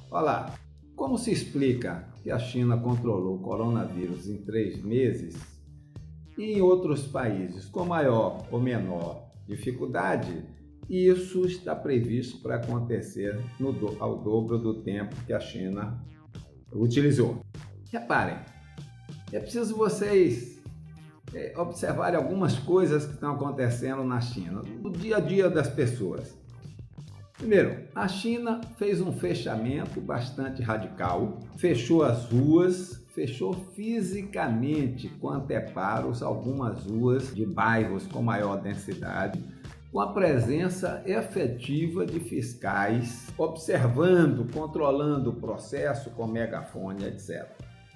Olá, como se explica que a China controlou o coronavírus em 3 meses e em outros países com maior ou menor dificuldade, isso está previsto para acontecer ao dobro do tempo que a China utilizou? Reparem, é preciso vocês observarem algumas coisas que estão acontecendo na China, no dia a dia das pessoas. Primeiro, a China fez um fechamento bastante radical, fechou as ruas, fechou fisicamente com anteparos algumas ruas de bairros com maior densidade, com a presença efetiva de fiscais, observando, controlando o processo com megafone, etc.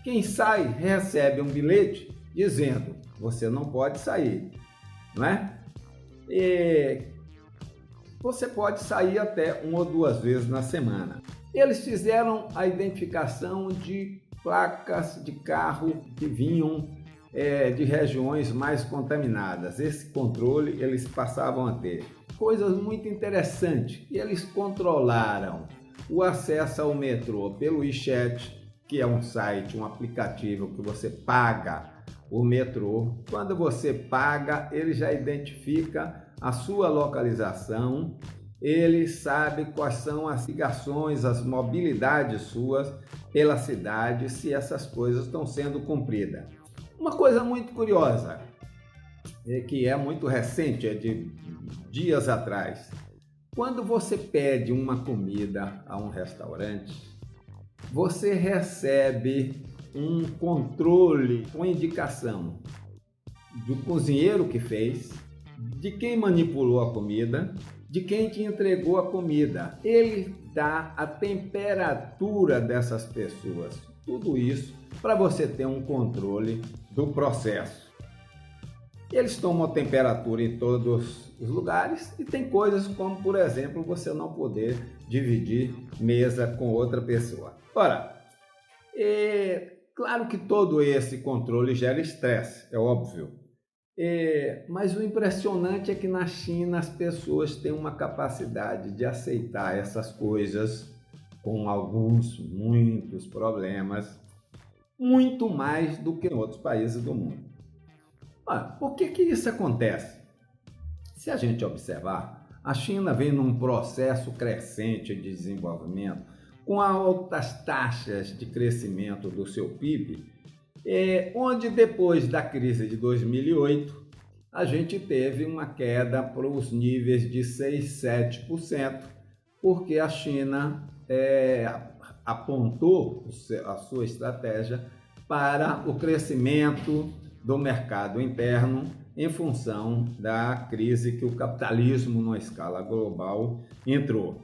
Quem sai recebe um bilhete dizendo: você não pode sair, não é? Você pode sair até 1 ou 2 vezes na semana. Eles fizeram a identificação de placas de carro que vinham de regiões mais contaminadas. Esse controle eles passavam a ter. Coisas muito interessantes. E eles controlaram o acesso ao metrô pelo WeChat, que é um site, um aplicativo que você paga o metrô. Quando você paga, ele já identifica a sua localização, ele sabe quais são as ligações, as mobilidades suas pela cidade, se essas coisas estão sendo cumpridas. Uma coisa muito curiosa, que é muito recente, é de dias atrás. Quando você pede uma comida a um restaurante, você recebe um controle com indicação do cozinheiro que fez, de quem manipulou a comida, de quem te entregou a comida. Ele dá a temperatura dessas pessoas. Tudo isso para você ter um controle do processo. Eles tomam a temperatura em todos os lugares e tem coisas como, por exemplo, você não poder dividir mesa com outra pessoa. Ora, claro que todo esse controle gera estresse, é óbvio. Mas o impressionante é que na China as pessoas têm uma capacidade de aceitar essas coisas com muitos problemas, muito mais do que em outros países do mundo. Por que isso acontece? Se a gente observar, a China vem num processo crescente de desenvolvimento, com altas taxas de crescimento do seu PIB, onde depois da crise de 2008, a gente teve uma queda para os níveis de 6, 7%, porque a China apontou a sua estratégia para o crescimento do mercado interno em função da crise que o capitalismo, numa escala global, entrou.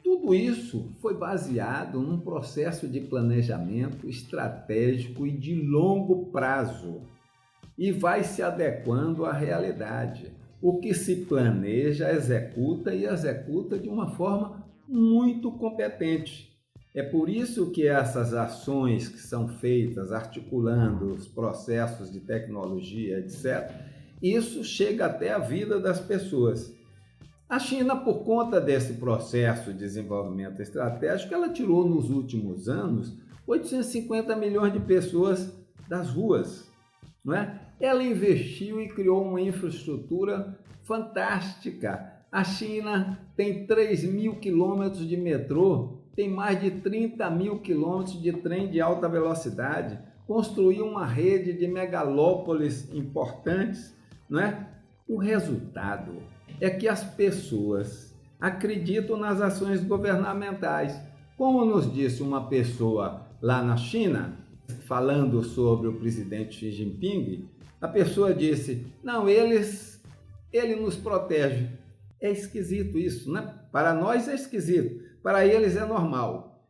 Tudo isso foi baseado num processo de planejamento estratégico e de longo prazo e vai se adequando à realidade. O que se planeja, executa e executa de uma forma muito competente. É por isso que essas ações que são feitas articulando os processos de tecnologia, etc., isso chega até a vida das pessoas. A China, por conta desse processo de desenvolvimento estratégico, ela tirou nos últimos anos 850 milhões de pessoas das ruas, não é? Ela investiu e criou uma infraestrutura fantástica. A China tem 3.000 quilômetros de metrô, tem mais de 30 mil quilômetros de trem de alta velocidade, construiu uma rede de megalópolis importantes, não é? O resultado é que as pessoas acreditam nas ações governamentais. Como nos disse uma pessoa lá na China, falando sobre o presidente Xi Jinping, a pessoa disse: não, ele nos protege. É esquisito isso, né? Para nós é esquisito, para eles é normal.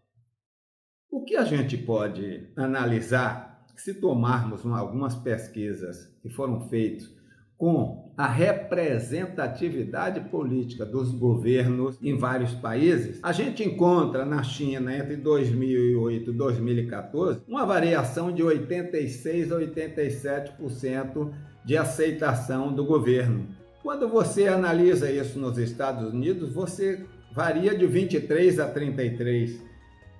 O que a gente pode analisar, se tomarmos algumas pesquisas que foram feitas com a representatividade política dos governos em vários países, a gente encontra na China, entre 2008 e 2014, uma variação de 86% a 87% de aceitação do governo. Quando você analisa isso nos Estados Unidos, você varia de 23 a 33.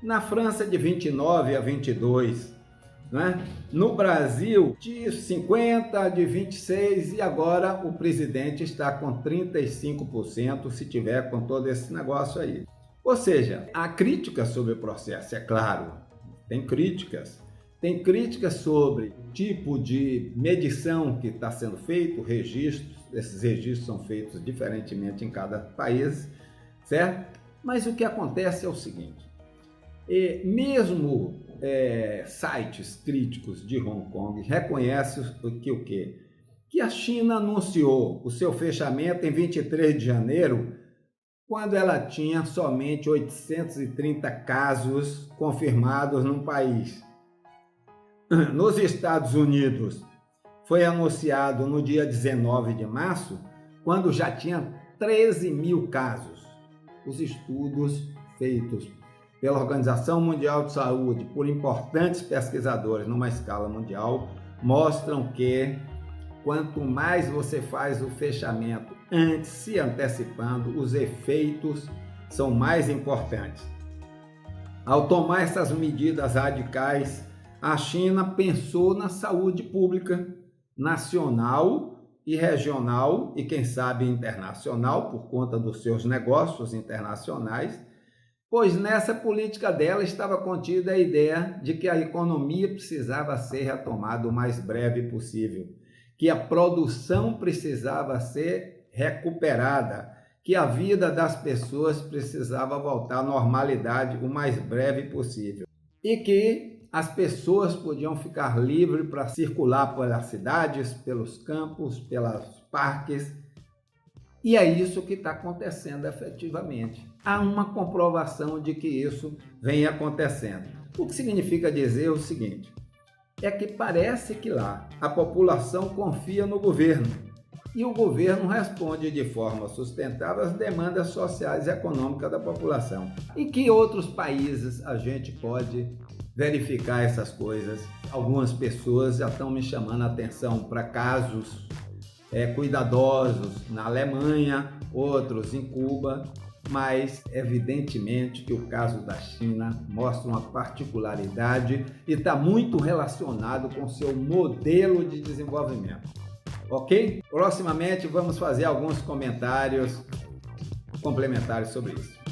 Na França, de 29 a 22. Né? No Brasil, de 50 de 26, e agora o presidente está com 35%, se tiver com todo esse negócio aí. Ou seja, há críticas sobre o processo, é claro, tem críticas. Tem críticas sobre o tipo de medição que está sendo feito, registros, esses registros são feitos diferentemente em cada país, certo? Mas o que acontece é o seguinte, mesmo sites críticos de Hong Kong reconhecem o quê? Que a China anunciou o seu fechamento em 23 de janeiro, quando ela tinha somente 830 casos confirmados no país. Nos Estados Unidos, foi anunciado no dia 19 de março, quando já tinha 13 mil casos. Os estudos feitos pela Organização Mundial de Saúde, por importantes pesquisadores numa escala mundial, mostram que quanto mais você faz o fechamento antes, se antecipando, os efeitos são mais importantes. Ao tomar essas medidas radicais, a China pensou na saúde pública nacional e regional e, quem sabe, internacional, por conta dos seus negócios internacionais, pois nessa política dela estava contida a ideia de que a economia precisava ser retomada o mais breve possível, que a produção precisava ser recuperada, que a vida das pessoas precisava voltar à normalidade o mais breve possível e que as pessoas podiam ficar livres para circular pelas cidades, pelos campos, pelos parques. E é isso que está acontecendo efetivamente. Há uma comprovação de que isso vem acontecendo. O que significa dizer o seguinte, é que parece que lá a população confia no governo e o governo responde de forma sustentável às demandas sociais e econômicas da população. Em que outros países a gente pode verificar essas coisas? Algumas pessoas já estão me chamando a atenção para casos cuidadosos na Alemanha, outros em Cuba, mas evidentemente que o caso da China mostra uma particularidade e está muito relacionado com seu modelo de desenvolvimento. Ok? Proximamente vamos fazer alguns comentários complementares sobre isso.